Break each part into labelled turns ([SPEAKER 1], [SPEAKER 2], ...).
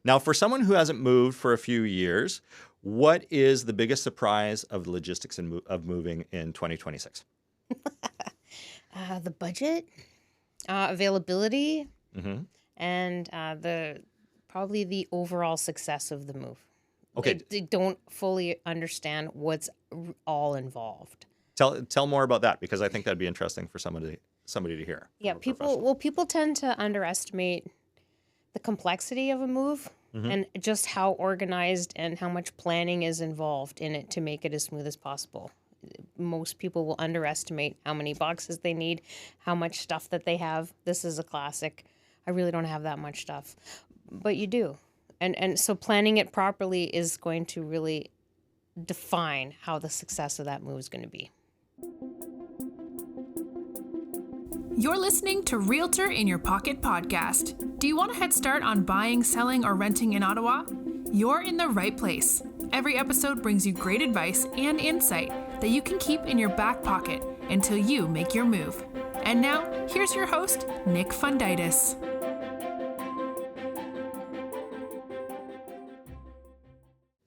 [SPEAKER 1] Now, for someone who hasn't moved for a few years, what is the biggest surprise of the logistics of moving in 2026?
[SPEAKER 2] The budget, availability,
[SPEAKER 1] Hmm.
[SPEAKER 2] and probably the overall success of the move.
[SPEAKER 1] Okay,
[SPEAKER 2] They don't fully understand what's all involved.
[SPEAKER 1] tell more about that because I think that'd be interesting for somebody to hear
[SPEAKER 2] Yeah,
[SPEAKER 1] from a professional.
[SPEAKER 2] people tend to underestimate the complexity of a move
[SPEAKER 1] Hmm.
[SPEAKER 2] and just how organized and how much planning is involved in it to make it as smooth as possible. Most people will underestimate how many boxes they need, how much stuff that they have. This is a classic. I really don't have that much stuff, but you do. And so planning it properly is going to really define how the success of that move is going to be.
[SPEAKER 3] You're listening to Realtor in Your Pocket podcast. Do you want a head start on buying, selling, or renting in Ottawa? You're in the right place. Every episode brings you great advice and insight that you can keep in your back pocket until you make your move. And now, here's your host, Nick Fundytus.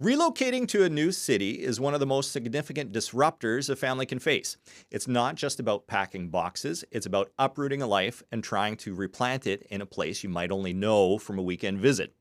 [SPEAKER 1] Relocating to a new city is one of the most significant disruptors a family can face. It's not just about packing boxes, it's about uprooting a life and trying to replant it in a place you might only know from a weekend visit.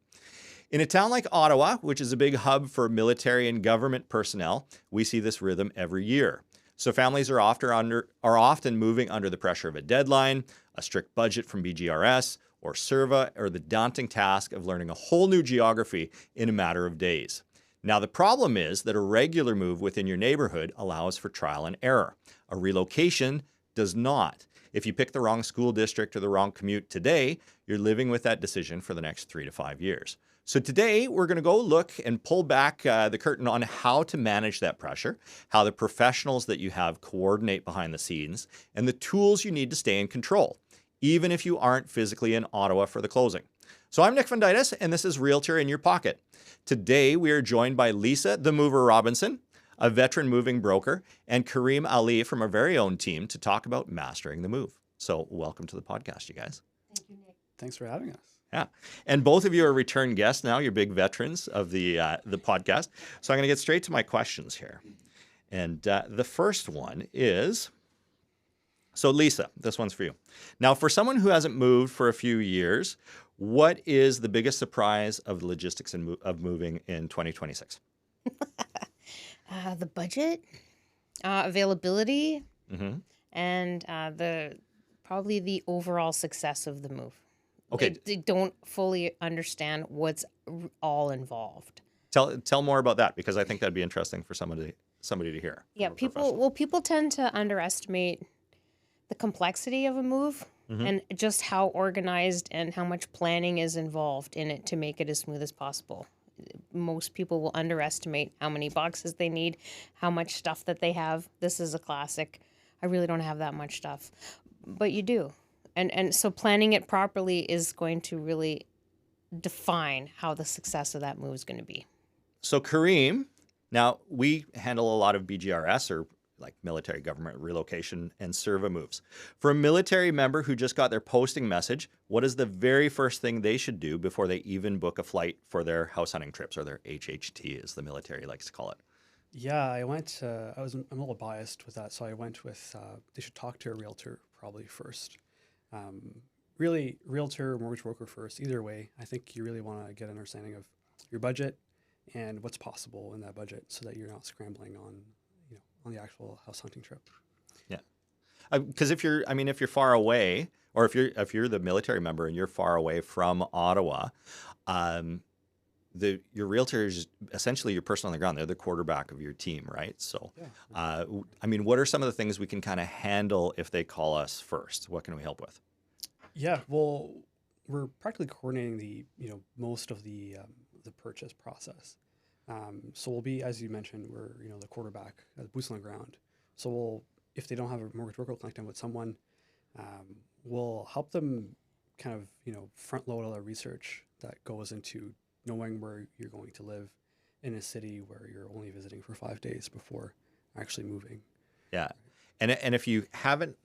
[SPEAKER 1] In a town like Ottawa, which is a big hub for military and government personnel, we see this rhythm every year. So families are often moving under the pressure of a deadline, a strict budget from BGRS, or CERVA, or the daunting task of learning a whole new geography in a matter of days. Now, the problem is that a regular move within your neighborhood allows for trial and error. A relocation does not. If you pick the wrong school district or the wrong commute today, you're living with that decision for the next 3 to 5 years. So today, we're going to go look and pull back the curtain on how to manage that pressure, how the professionals that you have coordinate behind the scenes, and the tools you need to stay in control, even if you aren't physically in Ottawa for the closing. So I'm Nick Fundytus, and this is Realtor in Your Pocket. Today, we are joined by Lisa, the Mover Robinson, a veteran moving broker, and Karim Ali from our very own team to talk about mastering the move. So welcome to the podcast, you guys.
[SPEAKER 2] Thank you, Nick.
[SPEAKER 4] Thanks for having us.
[SPEAKER 1] Yeah. And both of you are return guests now. You're big veterans of the podcast. So I'm going to get straight to my questions here. And the first one is, so Lisa, this one's for you. Now, for someone who hasn't moved for a few years, what is the biggest surprise of the logistics of moving in 2026?
[SPEAKER 2] The budget, availability,
[SPEAKER 1] Mm-hmm.
[SPEAKER 2] and probably the overall success of the move.
[SPEAKER 1] Okay.
[SPEAKER 2] They don't fully understand what's all involved.
[SPEAKER 1] Tell more about that because I think that'd be interesting for somebody to hear.
[SPEAKER 2] Yeah,
[SPEAKER 1] from a professional.
[SPEAKER 2] people tend to underestimate the complexity of a move
[SPEAKER 1] Mhm.
[SPEAKER 2] and just how organized and how much planning is involved in it to make it as smooth as possible. Most people will underestimate how many boxes they need, how much stuff that they have. This is a classic. I really don't have that much stuff, but you do. And so planning it properly is going to really define how the success of that move is going to be.
[SPEAKER 1] So Kareem, now we handle a lot of BGRS or like military government relocation and CERVA moves. For a military member who just got their posting message, what is the very first thing they should do before they even book a flight for their house hunting trips, or their HHT as the military likes to call it?
[SPEAKER 4] Yeah, I'm a little biased with that, so I went with they should talk to a realtor probably first. Really, realtor, mortgage broker first. Either way, I think you really want to get an understanding of your budget and what's possible in that budget, so that you're not scrambling on the actual house hunting trip.
[SPEAKER 1] Yeah. Because if you're far away, or if you're the military member and you're far away from Ottawa, your realtor is essentially your person on the ground. They're the quarterback of your team, right? So,
[SPEAKER 4] Yeah.
[SPEAKER 1] what are some of the things we can kind of handle if they call us first? What can we help with?
[SPEAKER 4] Yeah, well, we're practically coordinating the most of the purchase process. So we'll be, as you mentioned, we're the quarterback, the boots on the ground. So if they don't have a mortgage broker, we'll connect them with someone. We'll help them kind of front load all the research that goes into knowing where you're going to live in a city where you're only visiting for 5 days before actually moving.
[SPEAKER 1] Yeah, and if you haven't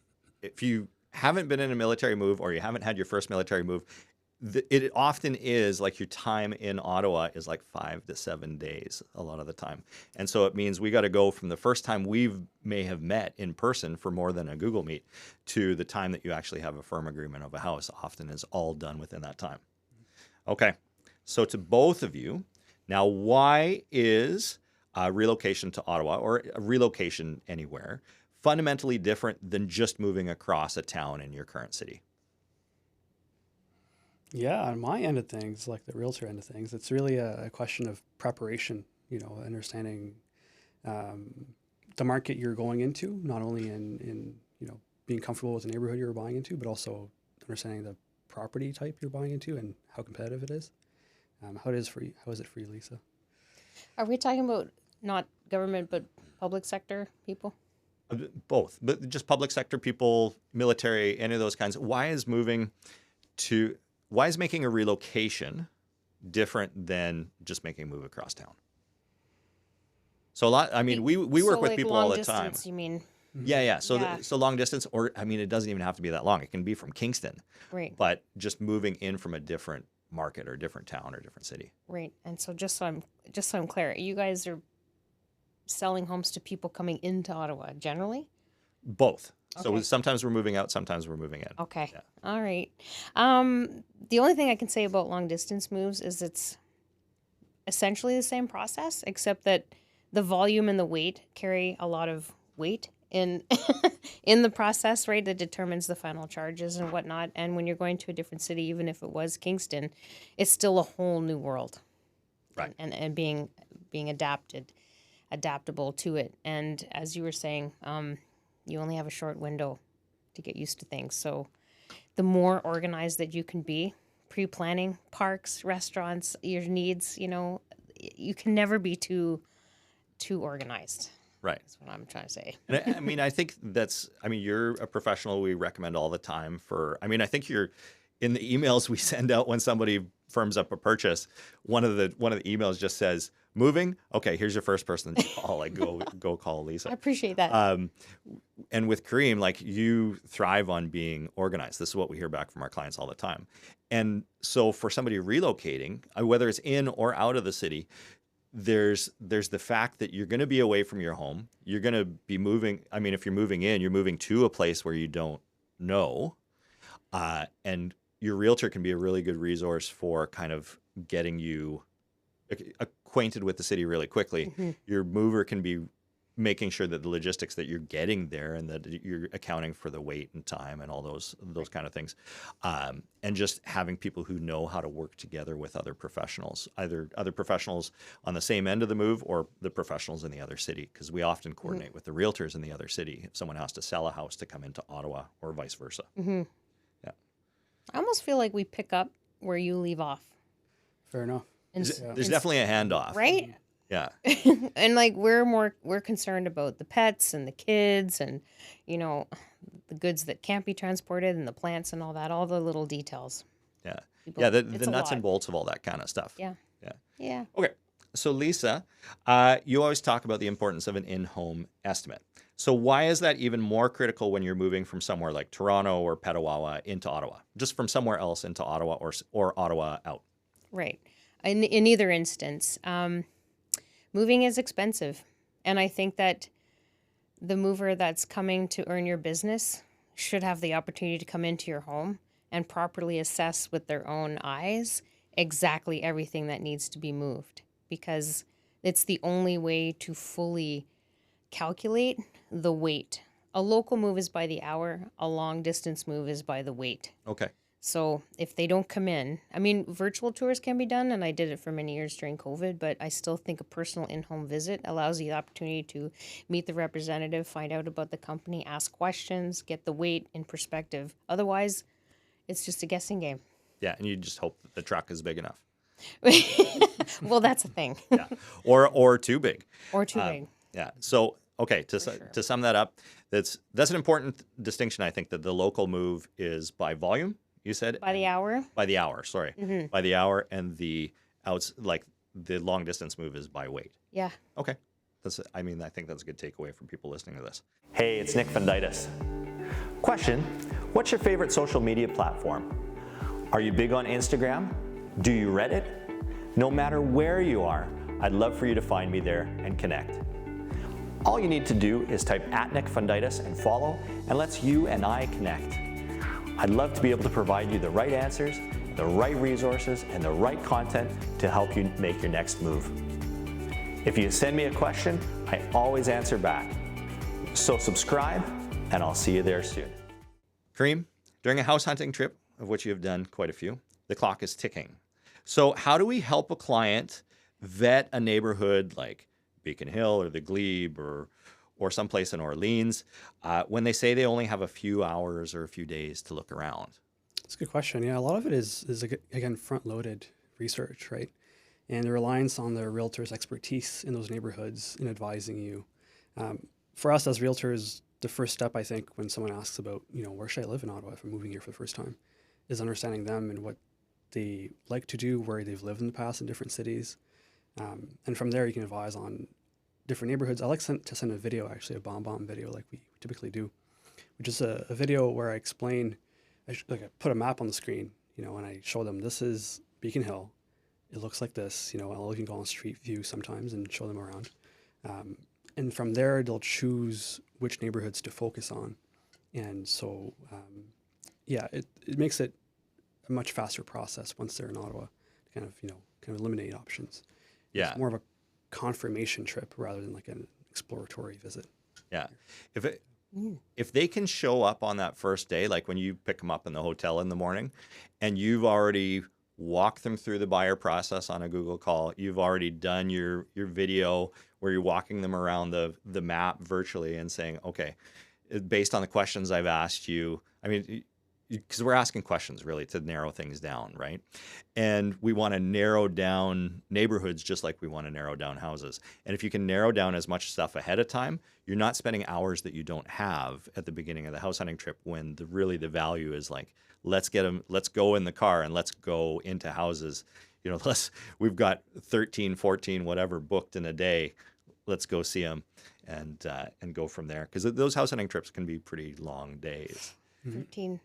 [SPEAKER 1] been in a military move, or you haven't had your first military move, it often is like your time in Ottawa is like 5 to 7 days a lot of the time. And so it means we got to go from the first time may have met in person for more than a Google Meet to the time that you actually have a firm agreement of a house often is all done within that time. Okay. So to both of you, now why is relocation to Ottawa or a relocation anywhere fundamentally different than just moving across a town in your current city?
[SPEAKER 4] Yeah, on my end of things, like the realtor end of things, it's really a question of preparation, understanding the market you're going into, not only in being comfortable with the neighborhood you're buying into, but also understanding the property type you're buying into and how competitive it is. How is it for you, Lisa?
[SPEAKER 2] Are we talking about not government, but public sector people?
[SPEAKER 1] Both, but just public sector people, military, any of those kinds. Why is making a relocation different than just making a move across town? So we work with
[SPEAKER 2] like
[SPEAKER 1] people
[SPEAKER 2] long
[SPEAKER 1] all the
[SPEAKER 2] distance,
[SPEAKER 1] time.
[SPEAKER 2] You mean?
[SPEAKER 1] Yeah. So
[SPEAKER 2] Yeah.
[SPEAKER 1] so long distance, or it doesn't even have to be that long. It can be from Kingston,
[SPEAKER 2] Right.
[SPEAKER 1] but just moving in from a different market or different town or different city.
[SPEAKER 2] Right. And so just so I'm clear, you guys are selling homes to people coming into Ottawa generally?
[SPEAKER 1] Both. So
[SPEAKER 2] Okay.
[SPEAKER 1] sometimes we're moving out, sometimes we're moving in.
[SPEAKER 2] Okay.
[SPEAKER 1] Yeah.
[SPEAKER 2] All right. The only thing I can say about long distance moves is it's essentially the same process, except that the volume and the weight carry a lot of weight in in the process, right? That determines the final charges and whatnot. And when you're going to a different city, even if it was Kingston, it's still a whole new world.
[SPEAKER 1] Right.
[SPEAKER 2] And being adaptable to it. And as you were saying, you only have a short window to get used to things. So the more organized that you can be, pre-planning parks, restaurants, your needs, you can never be too organized.
[SPEAKER 1] Right.
[SPEAKER 2] That's what I'm trying to say.
[SPEAKER 1] And I think you're a professional we recommend all the time I think you're in the emails we send out when somebody firms up a purchase. One of the emails just says, moving. Okay, here's your first person to call. Like go call Lisa.
[SPEAKER 2] I appreciate that.
[SPEAKER 1] And with Karim, like you thrive on being organized. This is what we hear back from our clients all the time. And so for somebody relocating, whether it's in or out of the city, there's the fact that you're going to be away from your home. You're going to be moving. If you're moving in, you're moving to a place where you don't know. And your realtor can be a really good resource for kind of getting you acquainted with the city really quickly.
[SPEAKER 2] Mm-hmm.
[SPEAKER 1] Your mover can be making sure that the logistics that you're getting there and that you're accounting for the wait and time and all those kind of things. And just having people who know how to work together with other professionals, either other professionals on the same end of the move or the professionals in the other city, because we often coordinate with the realtors in the other city if someone has to sell a house to come into Ottawa or vice versa.
[SPEAKER 2] Mm-hmm.
[SPEAKER 1] Yeah.
[SPEAKER 2] I almost feel like we pick up where you leave off.
[SPEAKER 4] Fair enough.
[SPEAKER 1] There's definitely a handoff.
[SPEAKER 2] Right?
[SPEAKER 1] Yeah.
[SPEAKER 2] And like we're concerned about the pets and the kids and the goods that can't be transported and the plants and all that, all the little details.
[SPEAKER 1] Yeah.
[SPEAKER 2] People,
[SPEAKER 1] The
[SPEAKER 2] it's a
[SPEAKER 1] nuts
[SPEAKER 2] lot.
[SPEAKER 1] and bolts of all that kind of stuff.
[SPEAKER 2] Yeah.
[SPEAKER 1] Yeah.
[SPEAKER 2] Yeah.
[SPEAKER 1] Okay. So Lisa, you always talk about the importance of an in-home estimate. So why is that even more critical when you're moving from somewhere like Toronto or Petawawa into Ottawa, just from somewhere else into Ottawa or Ottawa out?
[SPEAKER 2] Right. In either instance, moving is expensive. And I think that the mover that's coming to earn your business should have the opportunity to come into your home and properly assess with their own eyes exactly everything that needs to be moved, because it's the only way to fully calculate the weight. A local move is by the hour, a long distance move is by the weight.
[SPEAKER 1] Okay.
[SPEAKER 2] So if they don't come in, virtual tours can be done, and I did it for many years during COVID, but I still think a personal in-home visit allows you the opportunity to meet the representative, find out about the company, ask questions, get the weight in perspective. Otherwise, it's just a guessing game.
[SPEAKER 1] Yeah, and you just hope that the truck is big enough.
[SPEAKER 2] Well, that's a thing.
[SPEAKER 1] Yeah, or too big.
[SPEAKER 2] Or too big.
[SPEAKER 1] Yeah. So okay, to sum that up, that's an important distinction. I think that the local move is by volume. You said
[SPEAKER 2] By the hour?
[SPEAKER 1] By the hour, sorry.
[SPEAKER 2] Mm-hmm.
[SPEAKER 1] By the hour, and the long distance move is by weight.
[SPEAKER 2] Yeah.
[SPEAKER 1] Okay. I think that's a good takeaway from people listening to this. Hey, it's Nick Fundytus. Question, what's your favorite social media platform? Are you big on Instagram? Do you Reddit? No matter where you are, I'd love for you to find me there and connect. All you need to do is type @Fundytus and follow, and let's you and I connect. I'd love to be able to provide you the right answers, the right resources, and the right content to help you make your next move. If you send me a question, I always answer back. So subscribe, and I'll see you there soon. Karim, during a house hunting trip, of which you have done quite a few, the clock is ticking. So how do we help a client vet a neighborhood like Beacon Hill or the Glebe or someplace in Orleans when they say they only have a few hours or a few days to look around?
[SPEAKER 4] That's a good question. Yeah, a lot of it is again, front-loaded research, right? And the reliance on the realtor's expertise in those neighborhoods in advising you. For us as realtors, the first step, I think, when someone asks about, where should I live in Ottawa if I'm moving here for the first time, is understanding them and what they like to do, where they've lived in the past in different cities. And from there, you can advise on different neighborhoods. I like to send a video, actually, a bomb video like we typically do, which is a video where I explain, I put a map on the screen, and I show them this is Beacon Hill. It looks like this, I'll even go on street view sometimes and show them around. And from there, they'll choose which neighborhoods to focus on. And so, it makes it a much faster process once they're in Ottawa to kind of eliminate options.
[SPEAKER 1] Yeah.
[SPEAKER 4] It's more of a confirmation trip rather than like an exploratory visit.
[SPEAKER 1] Yeah. If they can show up on that first day, like when you pick them up in the hotel in the morning and you've already walked them through the buyer process on a Google call, you've already done your video where you're walking them around the map virtually and saying, okay, based on the questions I've asked you, because we're asking questions really to narrow things down, right? And we want to narrow down neighborhoods just like we want to narrow down houses. And if you can narrow down as much stuff ahead of time, you're not spending hours that you don't have at the beginning of the house hunting trip when the value is like, let's go in the car and let's go into houses. We've got 13, 14, whatever booked in a day. Let's go see them and go from there. Because those house hunting trips can be pretty long days.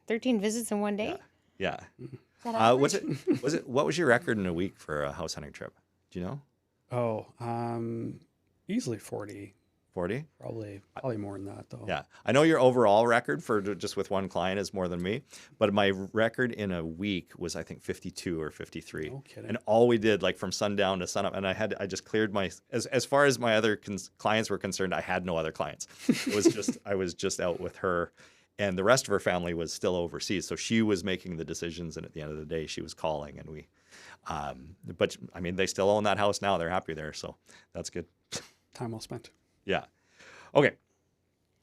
[SPEAKER 2] 13 visits in one day?
[SPEAKER 1] Yeah.
[SPEAKER 2] Is that average?
[SPEAKER 1] What was your record in a week for a house hunting trip? Do you know?
[SPEAKER 4] Easily 40.
[SPEAKER 1] 40?
[SPEAKER 4] Probably more than that, though.
[SPEAKER 1] Yeah. I know your overall record for just with one client is more than me, but my record in a week was, I think, 52 or 53.
[SPEAKER 4] No kidding.
[SPEAKER 1] And all we did, like from sundown to sunup, and I just cleared as far as my other clients were concerned, I had no other clients. It was I was just out with her. And the rest of her family was still overseas. So she was making the decisions. And at the end of the day, she was calling. And but they still own that house now. They're happy there. So that's good.
[SPEAKER 4] Time well spent.
[SPEAKER 1] Yeah. Okay.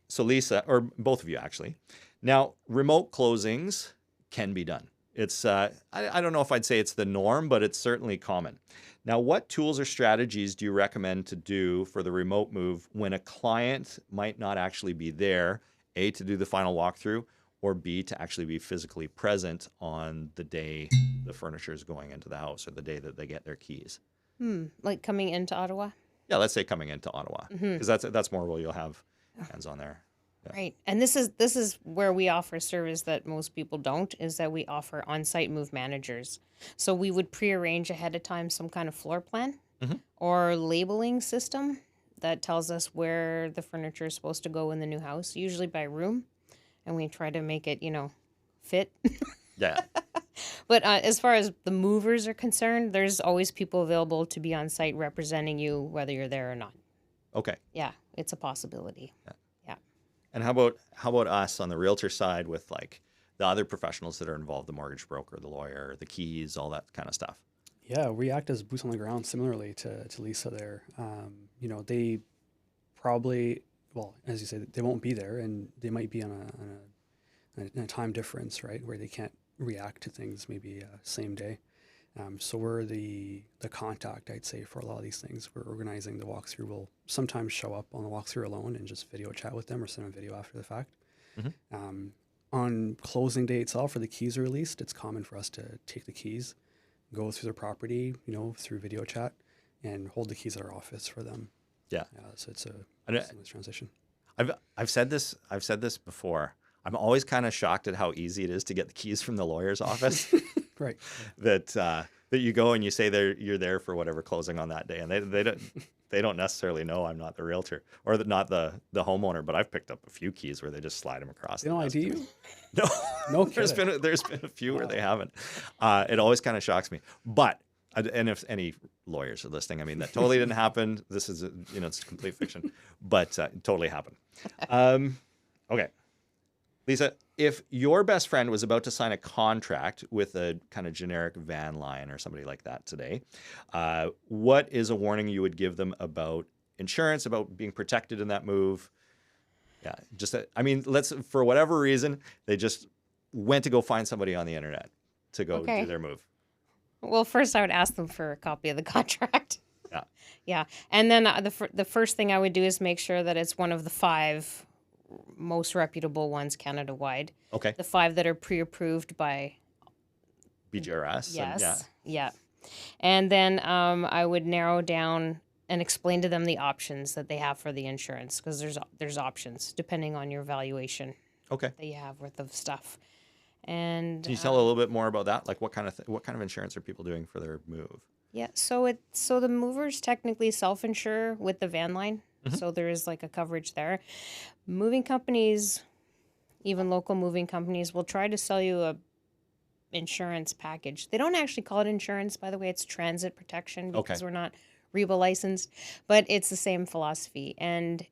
[SPEAKER 1] So Lisa, or both of you actually. Now, remote closings can be done. It's, I don't know if I'd say it's the norm, but it's certainly common. Now, what tools or strategies do you recommend to do for the remote move when a client might not actually be there, A, to do the final walkthrough, or B, to actually be physically present on the day the furniture is going into the house or the day that they get their keys?
[SPEAKER 2] Like coming into Ottawa?
[SPEAKER 1] Yeah, let's say coming into Ottawa, because that's more where you'll have hands on there. Yeah.
[SPEAKER 2] Right. And this is where we offer service that most people don't, is that we offer on-site move managers. So we would prearrange ahead of time some kind of floor plan or labeling system that tells us where the furniture is supposed to go in the new house, usually by room. And we try to make it, fit.
[SPEAKER 1] Yeah.
[SPEAKER 2] But as far as the movers are concerned, there's always people available to be on site representing you, whether you're there or not.
[SPEAKER 1] Okay.
[SPEAKER 2] Yeah, it's a possibility. Yeah.
[SPEAKER 1] And how about us on the realtor side with like the other professionals that are involved, the mortgage broker, the lawyer, the keys, all that kind of stuff?
[SPEAKER 4] Yeah, we act as boots on the ground similarly to Lisa there. They probably, well, as you say, they won't be there, and they might be on a time difference, right, where they can't react to things maybe same day. So we're the contact, I'd say, for a lot of these things. We're organizing the walkthrough. We'll sometimes show up on the walkthrough alone and just video chat with them or send a video after the fact. On closing day itself, where the keys are released, it's common for us to take the keys, go through the property, through video chat, and hold the keys at our office for them.
[SPEAKER 1] Yeah.
[SPEAKER 4] So it's a seamless transition.
[SPEAKER 1] I've said this before. I'm always kind of shocked at how easy it is to get the keys from the lawyer's office.
[SPEAKER 4] Right.
[SPEAKER 1] that you go and you say you're there for whatever closing on that day, and they don't necessarily know I'm not the realtor or not the homeowner, but I've picked up a few keys where they just slide them across.
[SPEAKER 4] They don't ID you?
[SPEAKER 1] No,
[SPEAKER 4] No
[SPEAKER 1] there's
[SPEAKER 4] kidding.
[SPEAKER 1] been a few where they haven't. It always kind of shocks me, but. And if any lawyers are listening, I mean, that totally didn't happen. This is, it's complete fiction, but it totally happened. Okay. Lisa, if your best friend was about to sign a contract with a kind of generic van line or somebody like that today, what is a warning you would give them about insurance, about being protected in that move? Yeah, for whatever reason, they just went to go find somebody on the internet to go do their move.
[SPEAKER 2] Well, first I would ask them for a copy of the contract.
[SPEAKER 1] Yeah.
[SPEAKER 2] Yeah. And then the first thing I would do is make sure that it's one of the 5 most reputable ones Canada-wide.
[SPEAKER 1] Okay.
[SPEAKER 2] The 5 that are pre-approved by
[SPEAKER 1] BGRS.
[SPEAKER 2] Yes. Yeah. And then I would narrow down and explain to them the options that they have for the insurance, because there's options depending on your valuation
[SPEAKER 1] Okay.
[SPEAKER 2] that you have worth of stuff. And
[SPEAKER 1] can you tell a little bit more about that? Like what kind of insurance are people doing for their move?
[SPEAKER 2] Yeah, so the movers technically self-insure with the van line, so there is like a coverage there. Moving companies, even local moving companies, will try to sell you a insurance package. They don't actually call it insurance, by the way. It's transit protection because we're not REBA licensed, but it's the same philosophy. And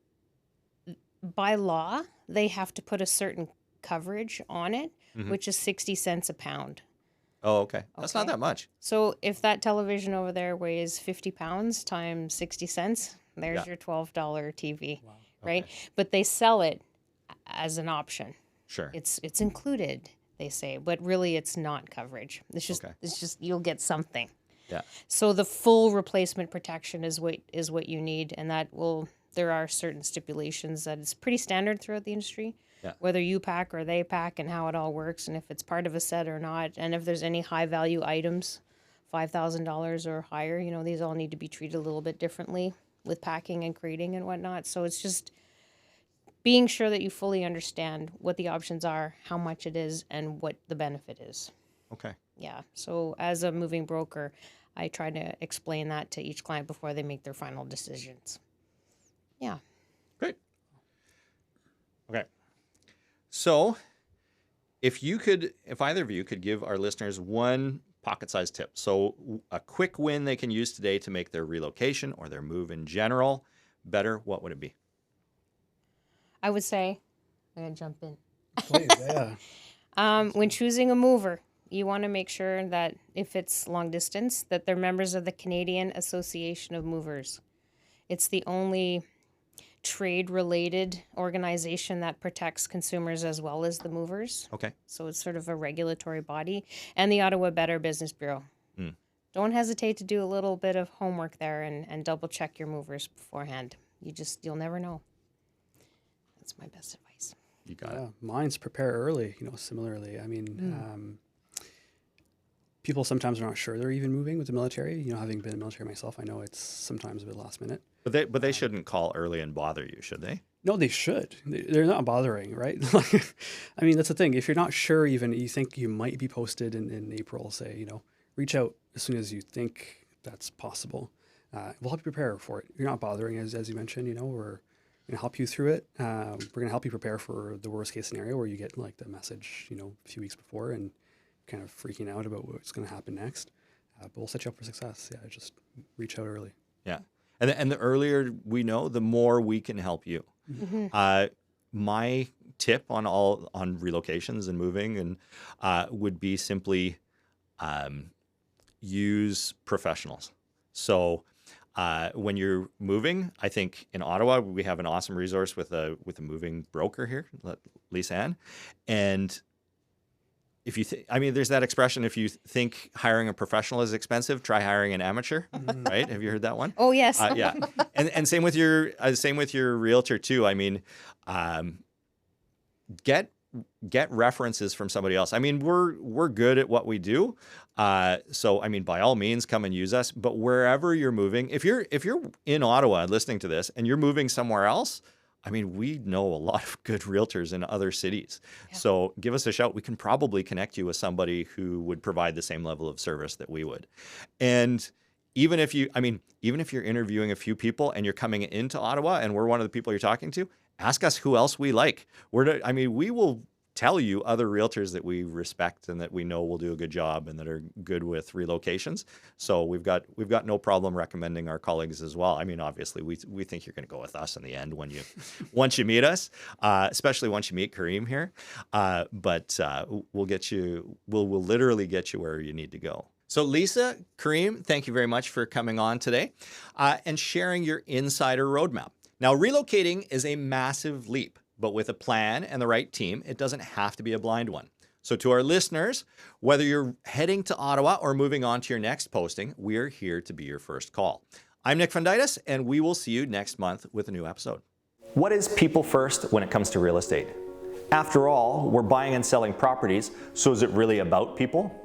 [SPEAKER 2] by law, they have to put a certain coverage on it, which is 60 cents a pound.
[SPEAKER 1] Oh, okay. That's not that much.
[SPEAKER 2] So if that television over there weighs 50 pounds times 60 cents, there's your $12 TV, right? Okay. But they sell it as an option.
[SPEAKER 1] Sure.
[SPEAKER 2] It's included, they say, but really it's not coverage. It's just you'll get something.
[SPEAKER 1] Yeah.
[SPEAKER 2] So the full replacement protection is what you need, and there are certain stipulations that it's pretty standard throughout the industry. Yeah. Whether you pack or they pack and how it all works, and if it's part of a set or not, and if there's any high value items, $5,000 or higher, these all need to be treated a little bit differently with packing and crating and whatnot. So it's just being sure that you fully understand what the options are, how much it is, and what the benefit is.
[SPEAKER 1] Okay.
[SPEAKER 2] Yeah. So as a moving broker, I try to explain that to each client before they make their final decisions. Yeah.
[SPEAKER 1] Great. Okay. So if either of you could give our listeners one pocket-sized tip, so a quick win they can use today to make their relocation or their move in general better, what would it be?
[SPEAKER 2] I would say, I'm going to jump in.
[SPEAKER 4] Please, yeah.
[SPEAKER 2] When choosing a mover, you want to make sure that if it's long distance, that they're members of the Canadian Association of Movers. It's the only trade-related organization that protects consumers as well as the movers.
[SPEAKER 1] Okay.
[SPEAKER 2] So it's sort of a regulatory body. And the Ottawa Better Business Bureau. Don't hesitate to do a little bit of homework there and double-check your movers beforehand. You'll never know. That's my best advice.
[SPEAKER 1] You got it.
[SPEAKER 4] Mine's prepare early, similarly. I mean, people sometimes are not sure they're even moving with the military. Having been in the military myself, I know it's sometimes a bit last minute.
[SPEAKER 1] But they shouldn't call early and bother you, should they?
[SPEAKER 4] No, they should. They're not bothering, right? I mean, that's the thing. If you're not sure, even you think you might be posted in April, say, reach out as soon as you think that's possible. We'll help you prepare for it. You're not bothering, as you mentioned. We're going to help you through it. We're going to help you prepare for the worst case scenario where you get like the message, a few weeks before and kind of freaking out about what's going to happen next. But we'll set you up for success. Yeah, just reach out early.
[SPEAKER 1] Yeah. And the earlier we know, the more we can help you. Mm-hmm. My tip on relocations and moving and would be simply use professionals. So when you're moving, I think in Ottawa we have an awesome resource with a moving broker here, Lisa Ann, and if you there's that expression, if you think hiring a professional is expensive, try hiring an amateur, right? Have you heard that one?
[SPEAKER 2] Oh, yes.
[SPEAKER 1] Yeah. And same with your realtor too. I mean, get references from somebody else. I mean, we're good at what we do. So, I mean, by all means, come and use us. But wherever you're moving, if you're in Ottawa listening to this and you're moving somewhere else, I mean, we know a lot of good realtors in other cities. So give us a shout. We can probably connect you with somebody who would provide the same level of service that we would. And even if you're interviewing a few people and you're coming into Ottawa and we're one of the people you're talking to, ask us who else we like. We will tell you other realtors that we respect and that we know will do a good job and that are good with relocations. So we've got no problem recommending our colleagues as well. I mean, obviously, we think you're going to go with us in the end once you meet us, especially once you meet Karim here. But we'll literally get you where you need to go. So Lisa, Karim, thank you very much for coming on today and sharing your insider roadmap. Now, relocating is a massive leap. But with a plan and the right team, it doesn't have to be a blind one. So to our listeners, whether you're heading to Ottawa or moving on to your next posting, we're here to be your first call. I'm Nick Fundytus, and we will see you next month with a new episode. What is people first when it comes to real estate? After all, we're buying and selling properties, so is it really about people?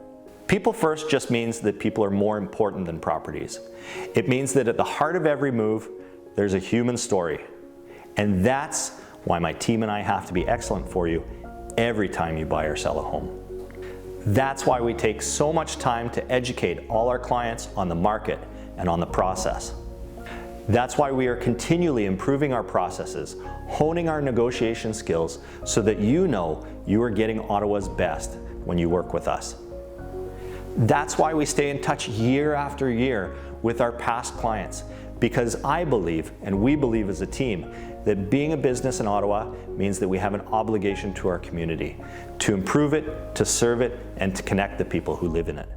[SPEAKER 1] People first just means that people are more important than properties. It means that at the heart of every move, there's a human story. And that's why my team and I have to be excellent for you every time you buy or sell a home. That's why we take so much time to educate all our clients on the market and on the process. That's why we are continually improving our processes, honing our negotiation skills so that you know you are getting Ottawa's best when you work with us. That's why we stay in touch year after year with our past clients, because I believe, and we believe as a team, that being a business in Ottawa means that we have an obligation to our community, to improve it, to serve it, and to connect the people who live in it.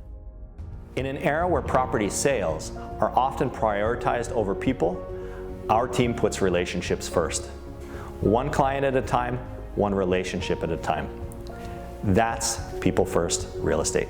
[SPEAKER 1] In an era where property sales are often prioritized over people, our team puts relationships first. One client at a time, one relationship at a time. That's people first real estate.